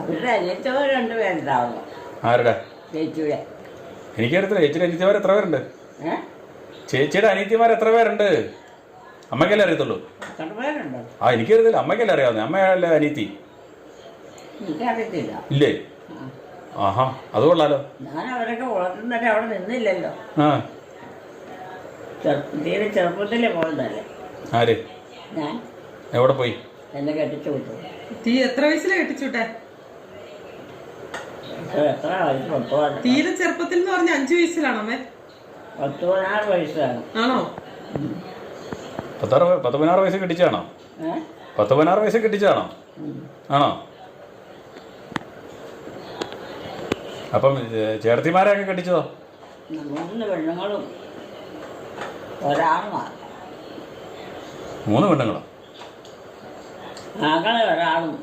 അവരുടെ അനിയത്തിമാർ രണ്ടുപേരുണ്ടാവുന്നു. ആരുടെ? ചേച്ചിയുടെ. എനിക്കറിയത്തില്ല. ചേച്ചിയുടെ അനിയത്തിമാർ എത്ര പേരുണ്ട്? ഏ ചേച്ചിയുടെ അനിയത്തിമാർ എത്ര പേരുണ്ട്? അമ്മയ്ക്കല്ലേ അറിയത്തുള്ളൂ. എത്ര പേരുണ്ടോ? ആ എനിക്കറിയത്തില്ല. അമ്മയ്ക്കല്ലേ അറിയാവുന്നേ? അമ്മയല്ലേ അനിയത്തി? എനിക്കറിയത്തില്ല. ഇല്ലേ? ആഹാ, അത് കൊള്ളാലോ. ഞാൻ അവരൊക്കെ വളർത്തുന്നവരെ അവിടെ നിന്നില്ലല്ലോ. ആ തീരെ ചെറുപ്പത്തിലേ പോയതല്ലേ. ആര്? ഞാൻ. എവിടെ പോയി? എന്നെ കെട്ടിച്ചു വിട്ടു. എത്ര വയസ്സിലാണ് കെട്ടിച്ചുവിട്ടെ? എത്ര വയസ്സ്? 10. തീരെ ചെറുപ്പത്തിൽ എന്ന് പറഞ്ഞ 5 വയസ്സിലാണോ അമ്മേ? 16 വയസ്സാണ്. ആണോ? 16 വയസ്സ് കെട്ടിച്ചാണോ? 16 വയസ്സ് കെട്ടിച്ചാണോ? ആണോ? അപ്പം ചേർത്തിമാരെയൊക്കെ കെട്ടിച്ചതോ? 3 പെണ്ണുങ്ങളും ഒരാളുമാണ്. 3 പെണ്ണുങ്ങളോ? ആകളെ ഒരാളും